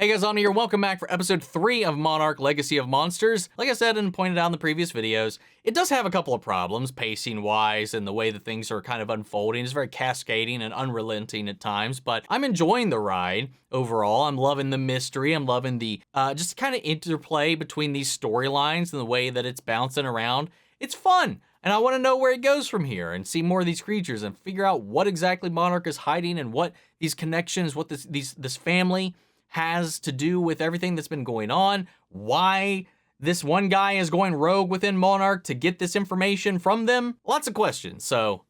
Hey guys, on here, welcome back for episode 3 of Monarch Legacy of Monsters. Like I said and pointed out in the previous videos, it does have a couple of problems, pacing-wise, and the way that things are kind of unfolding. It's very cascading and unrelenting at times, but I'm enjoying the ride overall. I'm loving the mystery. I'm loving the just kind of interplay between these storylines and the way that it's bouncing around. It's fun, and I want to know where it goes from here and see more of these creatures and figure out what exactly Monarch is hiding and what these connections, what this family has to do with everything that's been going on, why this one guy is going rogue within Monarch to get this information from them. Lots of questions, so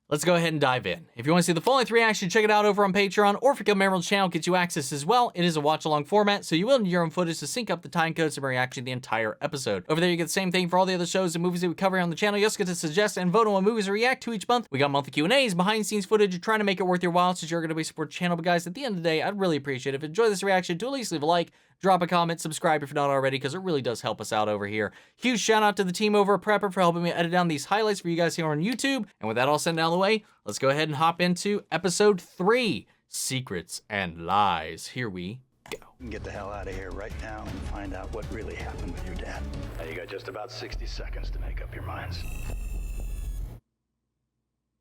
let's go ahead and dive in. If you want to see the full-length reaction, check it out over on Patreon, or if you become a member of the channel, gets you access as well. It is a watch-along format, so you will need your own footage to sync up the time codes and reaction to the entire episode. Over there, you get the same thing for all the other shows and movies that we cover here on the channel. You also get to suggest and vote on what movies we react to each month. We got monthly Q&As, behind-the-scenes footage. You're trying to make it worth your while since you're going to be supporting the channel. But guys, at the end of the day, I'd really appreciate it if you enjoy this reaction to at least leave a like, drop a comment, subscribe if you're not already, because it really does help us out over here. Huge shout out to the team over at Prepper for helping me edit down these highlights for you guys here on YouTube. And with that all sent out of the way, let's go ahead and hop into episode 3, Secrets and Lies. Here we go. Get the hell out of here right now and find out what really happened with your dad. Now you got just about 60 seconds to make up your minds.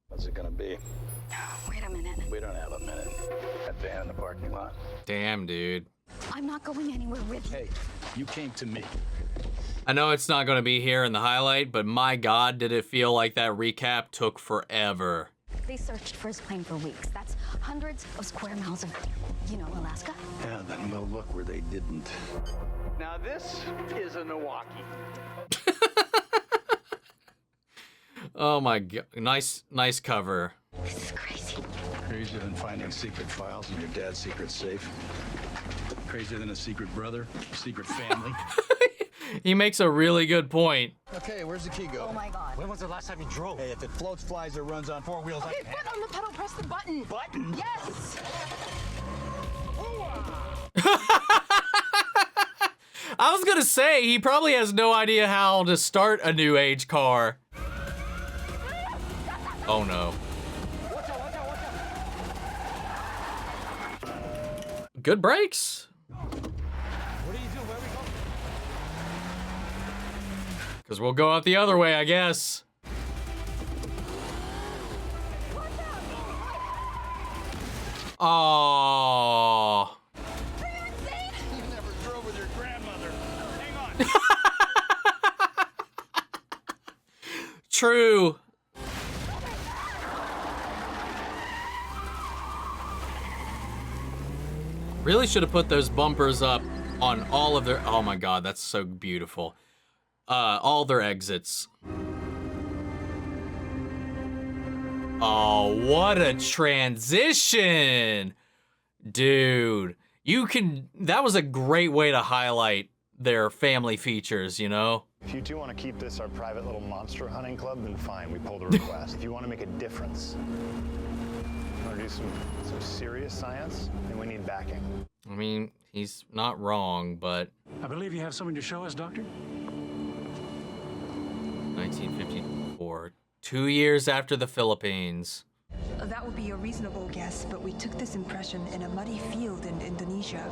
What's it gonna be? Wait a minute. We don't have a minute. That van in the parking lot. Damn, dude. I'm not going anywhere with you. Hey, you came to me. I know it's not going to be here in the highlight, but my God, did it feel like that recap took forever. They searched for his plane for weeks. That's hundreds of square miles of, you know, Alaska. Yeah, then we'll look where they didn't. Now this is a Milwaukee. Oh my God, nice cover. This is crazy. Crazier than finding secret files in your dad's secret safe. Crazier than a secret brother, secret family. He makes a really good point. Okay, where's the key go? Oh my God. When was the last time you drove? Hey, if it floats, flies, or runs on 4 wheels, Okay, foot on the pedal, press the button. Button? Yes. I was gonna say, he probably has no idea how to start a new age car. Oh no. Watch out, watch out, watch out. Good brakes. What do you do? Where we go? Because we'll go out the other way, I guess. Aww. You never drove with your grandmother. Hang on. True. Really should have put those bumpers up on all of their, oh my God, that's so beautiful. All their exits. Oh, what a transition. Dude, that was a great way to highlight their family features, you know? If you two want to keep this our private little monster hunting club, then fine, we pull the request. If you want to make a difference, want to do some serious science, then we need backing. I mean, he's not wrong, but I believe you have something to show us, Doctor. 1954, 2 years after the Philippines. That would be a reasonable guess, but we took this impression in a muddy field in Indonesia.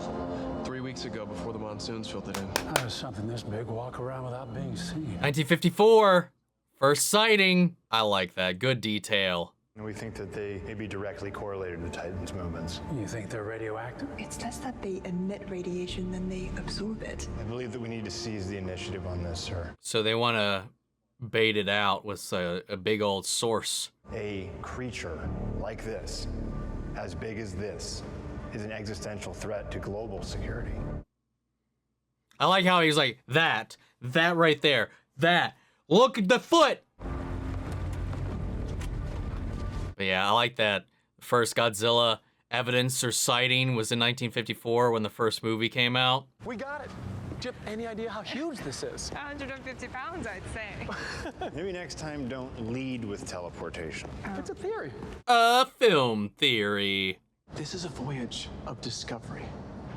3 weeks ago, before the monsoons filtered in. How does something this big walk around without being seen? 1954, first sighting. I like that, good detail. And we think that they may be directly correlated to Titan's movements. You think they're radioactive? It's less that they emit radiation than they absorb it. I believe that we need to seize the initiative on this, sir. So they want to bait it out with a big old source. A creature like this, as big as this, is an existential threat to global security. I like how he's like, that right there, that. Look at the foot. But yeah, I like that. The first Godzilla evidence or sighting was in 1954 when the first movie came out. We got it. Do you have any idea how huge this is? 150 pounds, I'd say. Maybe next time don't lead with teleportation. It's a theory. A film theory. This is a voyage of discovery.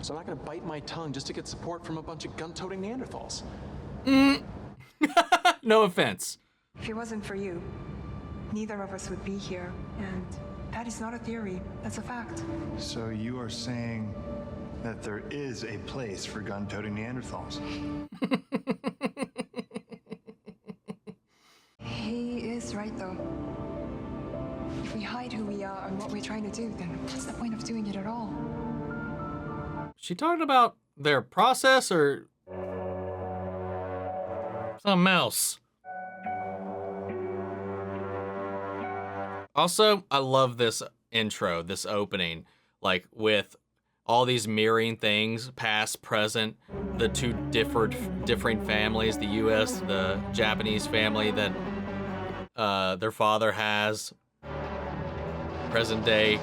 So I'm not gonna bite my tongue just to get support from a bunch of gun-toting Neanderthals. No offense. If it wasn't for you, neither of us would be here. And that is not a theory, that's a fact. So you are saying that there is a place for gun-toting Neanderthals. He is right, though. If we hide who we are and what we're trying to do, then what's the point of doing it at all? She talking about their process or something else? Also, I love this intro, this opening, like with all these mirroring things, past, present, the two different families, the U.S., the Japanese family that their father has, present day,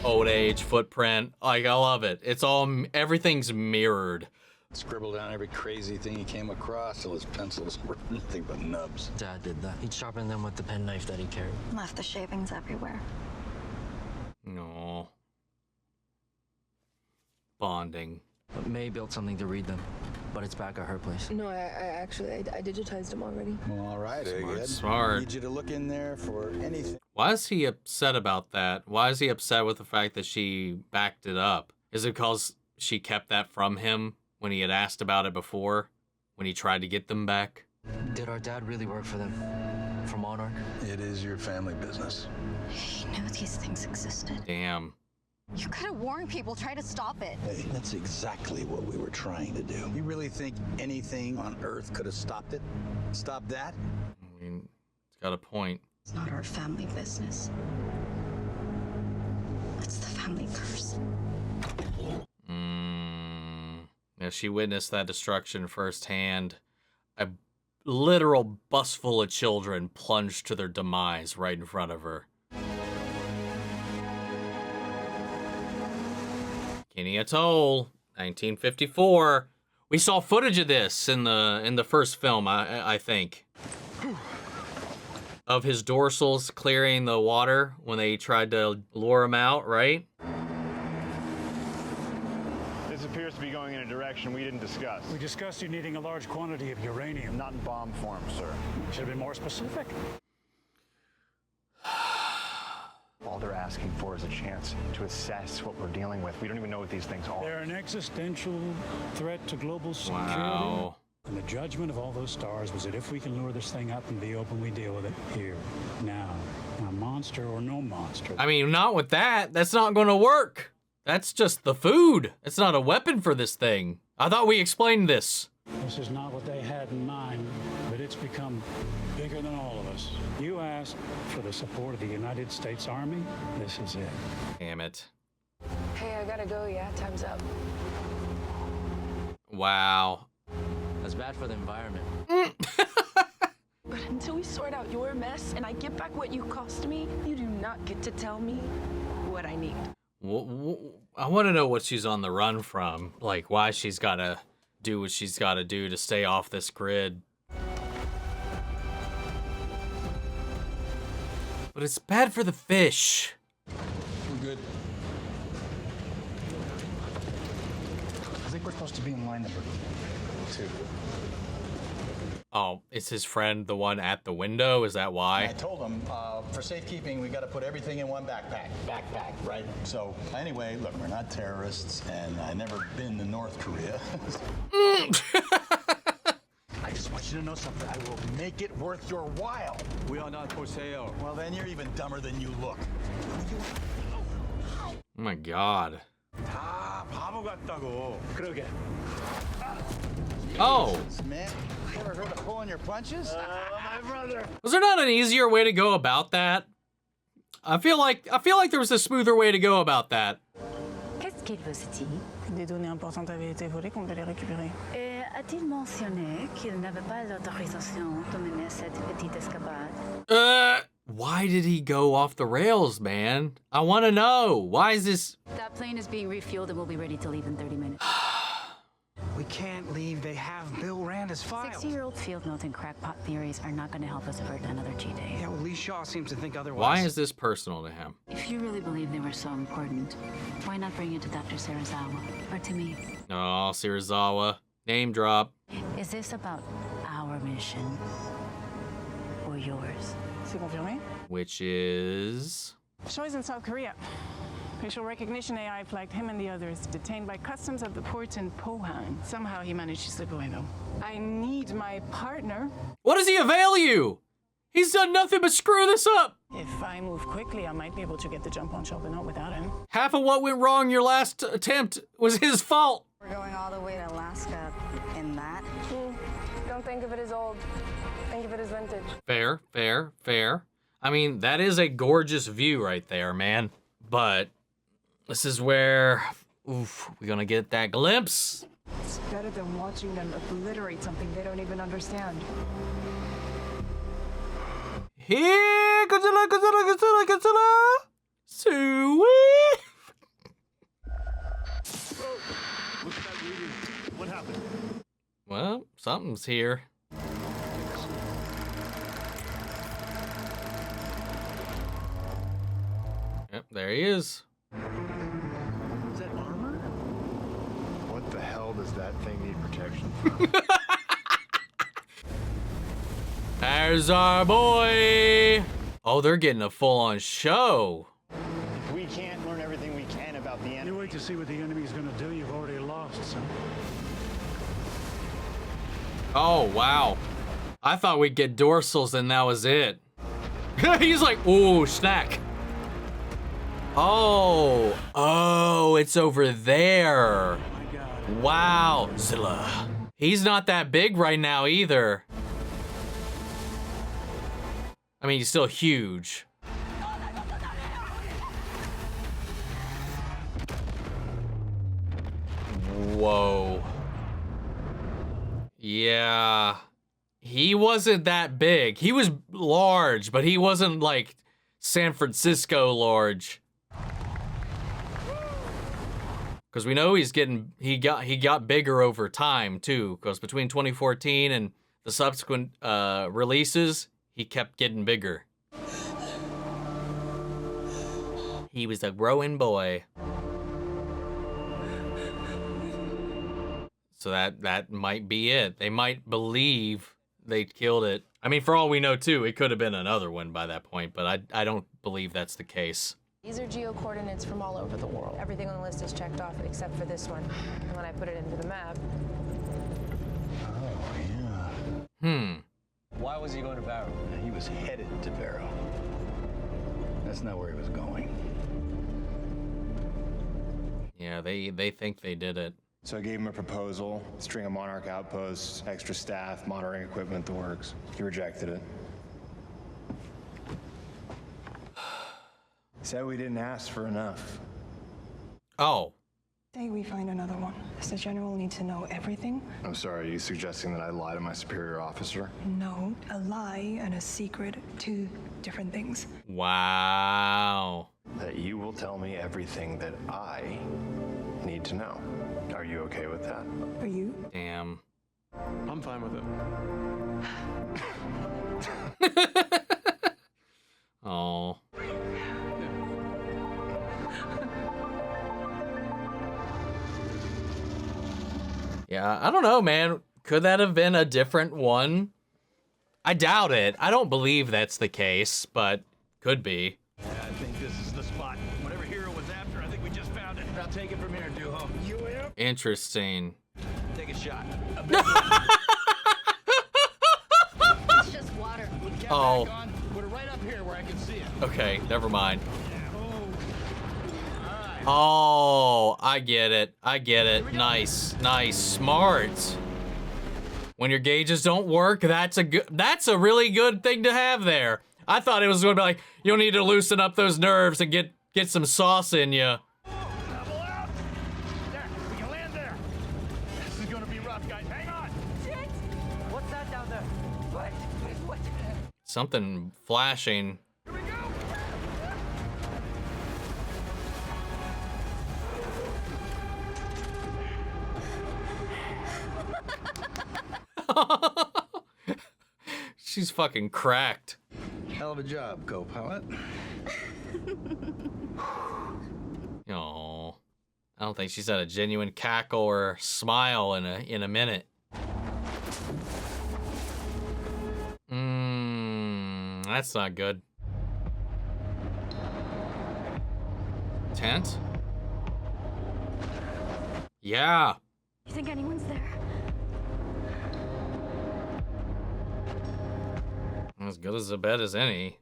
old age, footprint. Like, I love it. It's all, everything's mirrored. Scribbled down every crazy thing he came across till his pencils were nothing but nubs. Dad did that. He'd sharpen them with the penknife that he carried. Left the shavings everywhere. No. Bonding. But May built something to read them, but it's back at her place. No, I actually digitized them already. Well, all right, Egghead. Smart. I need you to look in there for anything. Why is he upset about that? Why is he upset with the fact that she backed it up? Is it because she kept that from him when he had asked about it before? When he tried to get them back? Did our dad really work for them? For Monarch? It is your family business. He knew these things existed. Damn. You gotta warn people, try to stop it. Hey, that's exactly what we were trying to do. You really think anything on Earth could have stopped it? Stop that? I mean, it's got a point. It's not our family business. It's the family curse. Yeah, she witnessed that destruction firsthand. A literal bus full of children plunged to their demise right in front of her. Kenny Atoll, 1954. We saw footage of this in the first film, I think. Of his dorsals clearing the water when they tried to lure him out, right? This appears to be going in a direction we didn't discuss. We discussed you needing a large quantity of uranium. Not in bomb form, sir. Should have been more specific. All they're asking for is a chance to assess what we're dealing with. We don't even know what these things are. They're an existential threat to global security. Wow. And the judgment of all those stars was that if we can lure this thing up and be open, we deal with it here, now. Now, monster or no monster. I mean, not with that. That's not going to work. That's just the food. It's not a weapon for this thing. I thought we explained this. This is not what they had in mind, but it's become bigger than all of us. You asked for the support of the United States Army. This is it. Damn it. Hey, I gotta go, yeah? Time's up. Wow. That's bad for the environment. But until we sort out your mess and I get back what you cost me, you do not get to tell me what I need. I want to know what she's on the run from. Like, why she's got to do what she's got to do to stay off this grid. But it's bad for the fish. We're good. I think we're supposed to be in line number 2. Oh, is his friend the one at the window? Is that I why? told him, for safekeeping, we got to put everything in one backpack. Backpack, right? So, anyway, look, we're not terrorists, and I've never been to North Korea. I just want you to know something. I will make it worth your while. We are not for sale. Well, then you're even dumber than you look. Oh my god. 다 바보 같다고. 그러게. Oh. Man, you ever heard of pulling your punches? My brother. Was there not an easier way to go about that? I feel like there was a smoother way to go about that. Qu'est-ce qu'il veut, City? Des données importantes avaient été volées, qu'on devait les récupérer. Et a-t-il mentionné qu'il n'avait pas l'autorisation de mener cette petite escapade? Why did he go off the rails, man? I want to know. Why is this? That plane is being refueled and will be ready to leave in 30 minutes. We can't leave. They have Bill Randa's files. 60-year-old field note and crackpot theories are not going to help us avert another G-Day. Yeah, well, Lee Shaw seems to think otherwise. Why is this personal to him? If you really believe they were so important, why not bring it to Dr. Serizawa or to me? Oh, Serizawa. Name drop. Is this about our mission or yours? C'est confirmé? Which is... Show's in South Korea. Facial recognition AI flagged him and the others, detained by customs at the port in Pohang. Somehow he managed to slip away, though. I need my partner. What does he avail you? He's done nothing but screw this up. If I move quickly, I might be able to get the jump on Shell, but not without him. Half of what went wrong your last attempt was his fault. We're going all the way to Alaska in that. Don't think of it as old. Think of it as vintage. Fair, fair, fair. I mean, that is a gorgeous view right there, man. But this is where, oof, we're gonna get that glimpse. It's better than watching them obliterate something they don't even understand. Here, Godzilla, Godzilla, Godzilla, Godzilla. Sweet. Look at that reading. What happened? Well, something's here. Yep, there he is. Is that armor? What the hell does that thing need protection from? There's our boy. Oh, they're getting a full-on show. If we can't learn everything we can about the enemy. You wait to see what the enemy's gonna do. You've already lost, son. Oh, wow. I thought we'd get dorsals and that was it. He's like, ooh, snack. Oh, it's over there. Wow, Zilla. He's not that big right now either. I mean, he's still huge. Whoa. Yeah. He wasn't that big. He was large, but he wasn't like San Francisco large. Because we know he got bigger over time too. Because between 2014 and the subsequent releases, he kept getting bigger. He was a growing boy. So that might be it. They might believe they killed it. I mean, for all we know too, it could have been another one by that point, but I don't believe that's the case. These are geo-coordinates from all over the world. Everything on the list is checked off except for this one. And when I put it into the map... Oh, yeah. Why was he going to Barrow? He was headed to Barrow. That's not where he was going. Yeah, they think they did it. So I gave him a proposal, string of Monarch outposts, extra staff, monitoring equipment, the works. He rejected it. He said we didn't ask for enough. Oh. Say we find another one. Does the general need to know everything? I'm sorry, are you suggesting that I lie to my superior officer? No, a lie and a secret, two different things. Wow. That you will tell me everything that I need to know. Are you okay with that? Are you? Damn. I'm fine with it. Oh. Yeah, I don't know, man. Could that have been a different one? I doubt it. I don't believe that's the case, but could be. Yeah, I think this is the spot. Whatever hero was after, I think we just found it. I'll take it from here, Duho. You in? Interesting. Take a shot. It's just water. Oh. Put it right up here where I can see it. Okay, never mind. Oh, I get it. I get it. Nice, nice, smart. When your gauges don't work, that's a really good thing to have there. I thought it was going to be like, you'll need to loosen up those nerves and get some sauce in you. Level out. There, we can land there. This is going to be rough, guys. Hang on. Shit! What's that down there? What? Something flashing. Here we go. She's fucking cracked. Hell of a job, co-pilot. Oh, I don't think she's had a genuine cackle or smile in a minute. That's not good. Tent? Yeah. You think anyone's there? As good as a bet as any.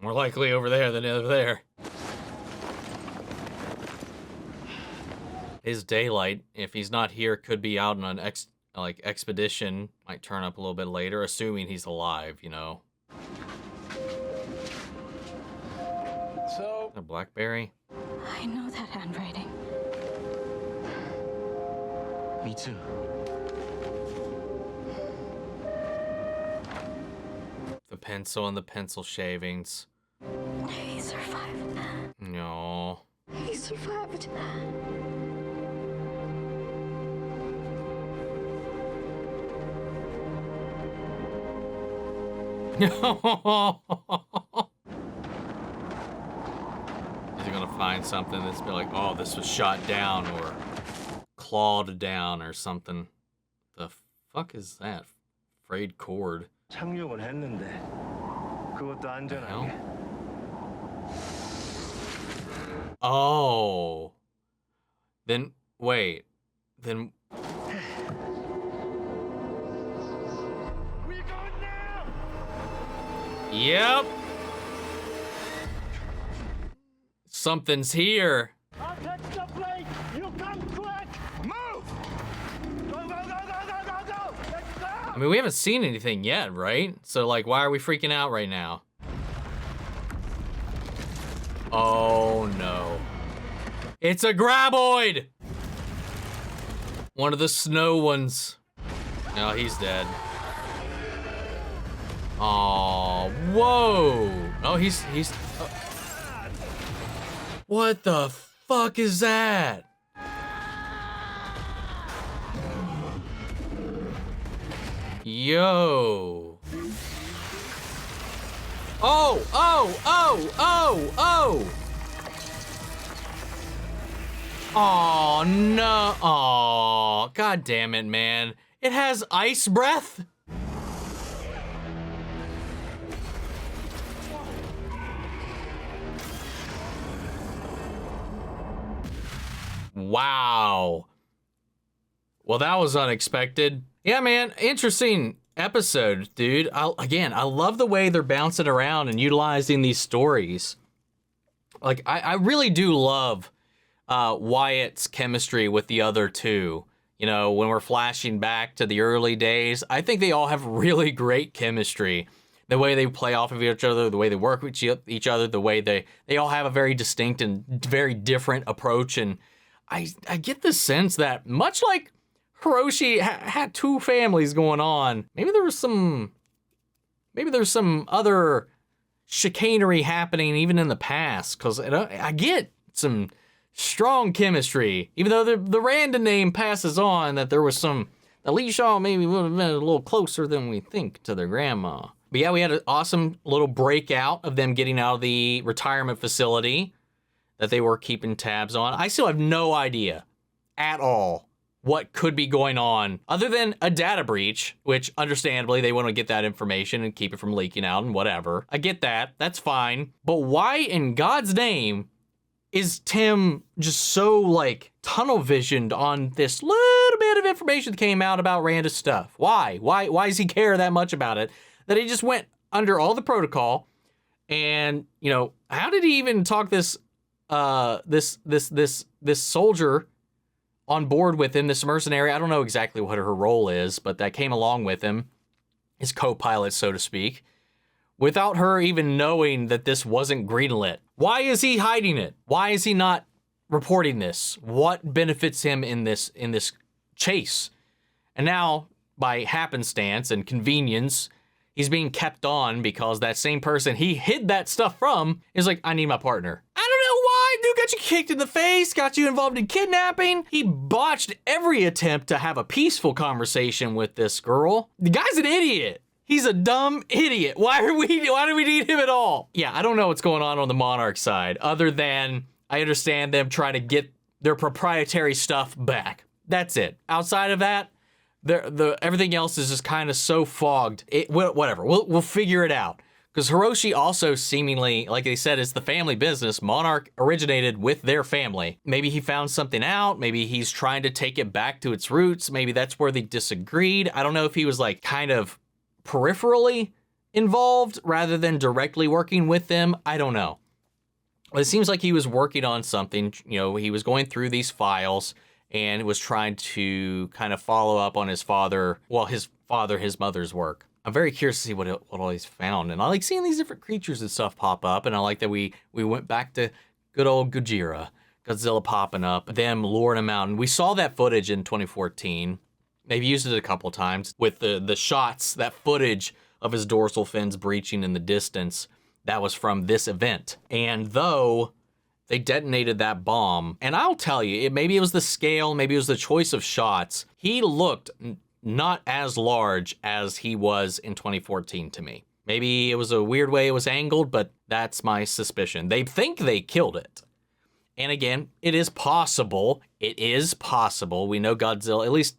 More likely over there than over there. His daylight, if he's not here, could be out on an expedition. Might turn up a little bit later, assuming he's alive, you know. So... A blackberry? I know that handwriting. Me too. The pencil and the pencil shavings. He survived. No. He survived. No. Is he gonna find something that's be like, oh, this was shot down or clawed down or something? The fuck is that? Frayed cord. 착륙을 했는데 그것도 안전하게. Oh. Then wait. Then Where you going now? yep. Something's here. I'll catch the plane. You come quick. Move. Go, go, go, go, go, go, go. Let's go. I mean, we haven't seen anything yet, right? So, like, why are we freaking out right now? Oh, no. It's a graboid! One of the snow ones. No, he's dead. Oh, whoa. Oh, he's What the fuck is that? Yo. Oh, oh, oh, oh, oh. Oh, no. Oh, god damn it, man. It has ice breath? Wow. Well, that was unexpected. Yeah, man, interesting episode, dude. I love the way they're bouncing around and utilizing these stories. Like, I really do love Wyatt's chemistry with the other two. You know, when we're flashing back to the early days, I think they all have really great chemistry. The way they play off of each other, the way they work with each other, the way they all have a very distinct and very different approach. And I get the sense that much like Hiroshi had two families going on, maybe there's some other chicanery happening even in the past, because I get some strong chemistry, even though the random name passes on that there was some, that Lee Shaw maybe would have been a little closer than we think to their grandma. But yeah, we had an awesome little breakout of them getting out of the retirement facility that they were keeping tabs on. I still have no idea at all what could be going on other than a data breach, which understandably they want to get that information and keep it from leaking out and whatever. I get that. That's fine. But why in God's name is Tim just so like tunnel visioned on this little bit of information that came out about Rand's stuff? Why? Why does he care that much about it? That he just went under all the protocol, and you know, how did he even talk this soldier on board with him, this mercenary? I don't know exactly what her role is, but that came along with him, his co-pilot, so to speak, without her even knowing that this wasn't greenlit. Why is he hiding it? Why is he not reporting this? What benefits him in this chase? And now, by happenstance and convenience, he's being kept on because that same person he hid that stuff from is like, I need my partner. I don't know why. Dude got you kicked in the face, got you involved in kidnapping. He botched every attempt to have a peaceful conversation with this girl. The guy's an idiot. He's a dumb idiot. Why do we need him at all? Yeah, I don't know what's going on the Monarch side, other than I understand them trying to get their proprietary stuff back. That's it. Outside of that, everything else is just kind of so fogged. Whatever. We'll figure it out. Because Hiroshi also seemingly, like they said, is the family business. Monarch originated with their family. Maybe he found something out. Maybe he's trying to take it back to its roots. Maybe that's where they disagreed. I don't know if he was like kind of peripherally involved rather than directly working with them. I don't know. But it seems like he was working on something. You know, he was going through these files and was trying to kind of follow up on his mother's work. I'm very curious to see what all he's found. And I like seeing these different creatures and stuff pop up. And I like that we went back to good old Godzilla popping up, them luring him out. And we saw that footage in 2014. They've used it a couple times with the shots, that footage of his dorsal fins breaching in the distance. That was from this event. And though they detonated that bomb, and I'll tell you, maybe it was the scale, maybe it was the choice of shots, he looked not as large as he was in 2014 to me. Maybe it was a weird way it was angled, but that's my suspicion. They think they killed it. And again, it is possible. It is possible. We know Godzilla, at least,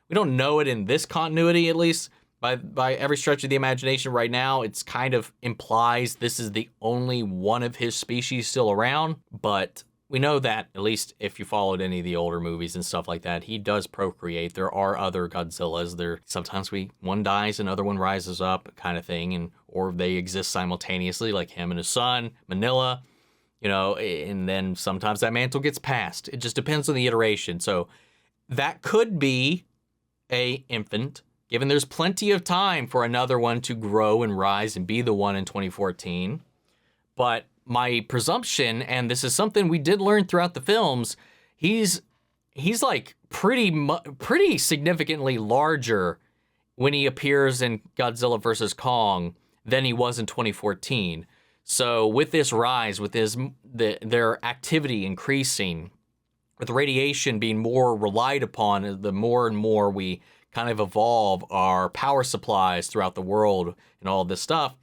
we don't know it in this continuity, at least. By every stretch of the imagination right now, it's kind of implies this is the only one of his species still around. But we know that, at least if you followed any of the older movies and stuff like that, he does procreate. There are other Godzillas. Sometimes one dies, another one rises up, kind of thing, or they exist simultaneously, like him and his son, Manila, and then sometimes that mantle gets passed. It just depends on the iteration. So that could be a infant, given there's plenty of time for another one to grow and rise and be the one in 2014. But my presumption, and this is something we did learn throughout the films, he's like pretty significantly larger when he appears in Godzilla vs. Kong than he was in 2014. So with this rise, with their activity increasing, with radiation being more relied upon, the more and more we kind of evolve our power supplies throughout the world and all this stuff,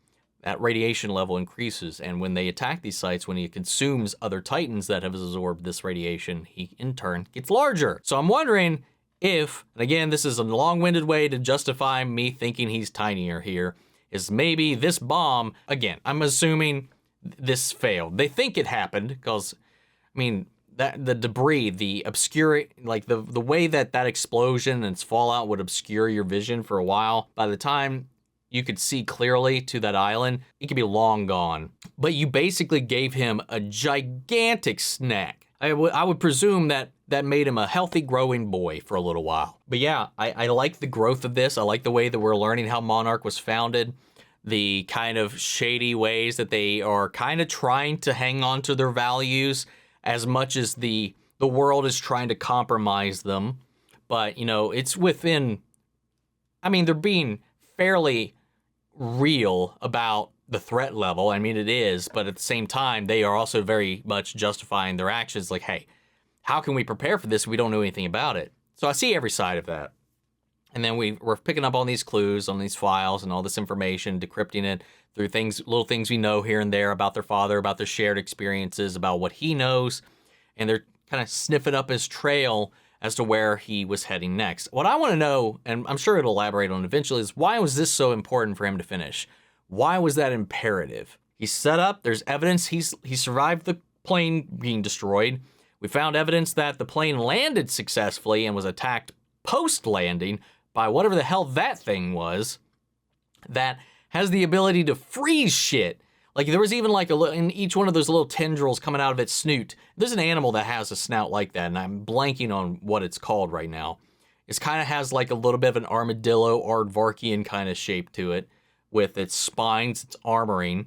that radiation level increases. And when they attack these sites, when he consumes other titans that have absorbed this radiation, he in turn gets larger. So I'm wondering if, and again, this is a long-winded way to justify me thinking he's tinier here, is maybe this bomb, again, I'm assuming this failed. They think it happened because, that the debris, the obscure, like the way that explosion and its fallout would obscure your vision for a while, by the time you could see clearly to that island, it could be long gone. But you basically gave him a gigantic snack. I would presume that made him a healthy growing boy for a little while. But yeah, I like the growth of this. I like the way that we're learning how Monarch was founded, the kind of shady ways that they are kind of trying to hang on to their values as much as the world is trying to compromise them. But, it's within, they're being fairly real about the threat level. It is, but at the same time, they are also very much justifying their actions. Like, hey, how can we prepare for this if we don't know anything about it? So I see every side of that. And then we're picking up on these clues, on these files, and all this information, decrypting it through little things we know here and there about their father, about their shared experiences, about what he knows. And they're kind of sniffing up his trail as to where he was heading next. What I want to know, and I'm sure it'll elaborate on eventually, is why was this so important for him to finish? Why was that imperative? He's set up, there's evidence he survived the plane being destroyed. We found evidence that the plane landed successfully and was attacked post-landing by whatever the hell that thing was that has the ability to freeze shit. Like there was even like in each one of those little tendrils coming out of its snoot. There's an animal that has a snout like that, and I'm blanking on what it's called right now. It kind of has like a little bit of an armadillo, aardvarkian kind of shape to it with its spines, its armoring.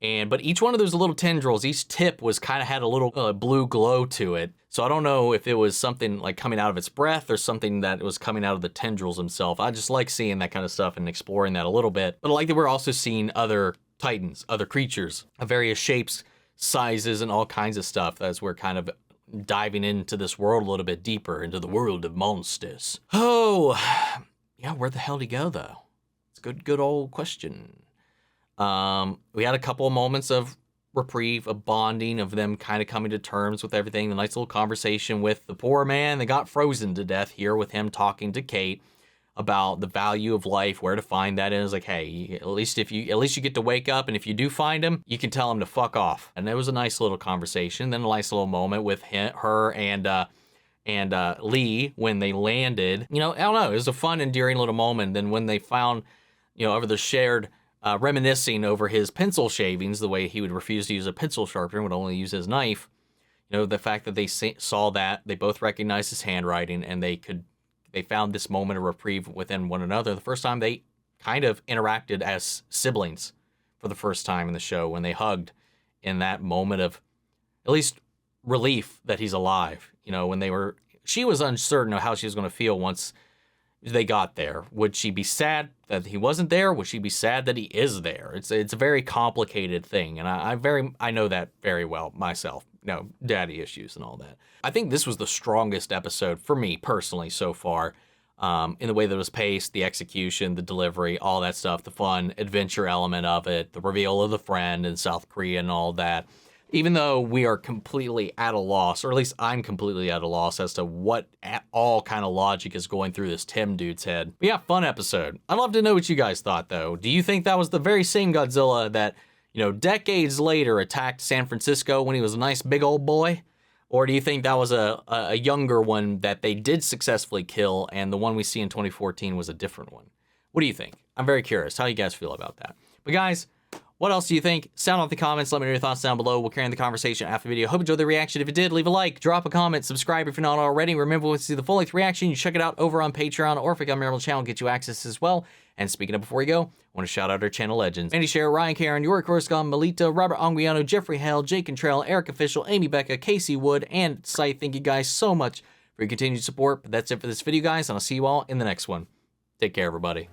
But each one of those little tendrils, each tip was kind of had a little blue glow to it. So I don't know if it was something like coming out of its breath or something that was coming out of the tendrils themselves. I just like seeing that kind of stuff and exploring that a little bit. But I like that we're also seeing other titans, other creatures of various shapes, sizes, and all kinds of stuff as we're kind of diving into this world a little bit deeper, into the world of monsters. Oh, yeah, where the hell did he go, though? It's a good old question. We had a couple of moments of reprieve, of bonding, of them kind of coming to terms with everything. A nice little conversation with the poor man that got frozen to death here with him talking to Kate. about the value of life, where to find that. And it's like, hey, at least you get to wake up, and if you do find him, you can tell him to fuck off. And it was a nice little conversation. Then a nice little moment with her and Lee when they landed. You know, I don't know, it was a fun, endearing little moment. Then when they found, you know, over the shared reminiscing over his pencil shavings, the way he would refuse to use a pencil sharpener, would only use his knife. You know, the fact that they saw that, they both recognized his handwriting, and they found this moment of reprieve within one another. The first time they kind of interacted as siblings for the first time in the show, when they hugged in that moment of at least relief that he's alive. You know, when she was uncertain of how she was going to feel once they got there. Would she be sad that he wasn't there? Would she be sad that he is there? It's a very complicated thing, and I know that very well myself. You know, daddy issues and all that. I think this was the strongest episode for me personally so far, in the way that it was paced, the execution, the delivery, all that stuff, the fun adventure element of it, the reveal of the friend in South Korea and all that. Even though we are completely at a loss, or at least I'm completely at a loss as to what at all kind of logic is going through this Tim dude's head. But yeah, fun episode. I'd love to know what you guys thought, though. Do you think that was the very same Godzilla that, you know, decades later attacked San Francisco when he was a nice big old boy? Or do you think that was a younger one that they did successfully kill, and the one we see in 2014 was a different one? What do you think? I'm very curious how you guys feel about that. But guys, what else do you think? Sound off in the comments. Let me know your thoughts down below. We'll carry on the conversation after the video. Hope you enjoyed the reaction. If you did, leave a like, drop a comment, subscribe if you're not already. Remember, when you see the full-length reaction, you check it out over on Patreon, or if you become a member of the channel, get you access as well. And speaking of before we go, I want to shout out our channel legends: Andy Scher, Ryan Karen, Yuri Korscom, Melita, Robert Anguiano, Jeffrey Hale, Jake Cantrell, Eric Official, Amy Becca, Casey Wood, and Scythe. Thank you guys so much for your continued support. But that's it for this video, guys, and I'll see you all in the next one. Take care, everybody.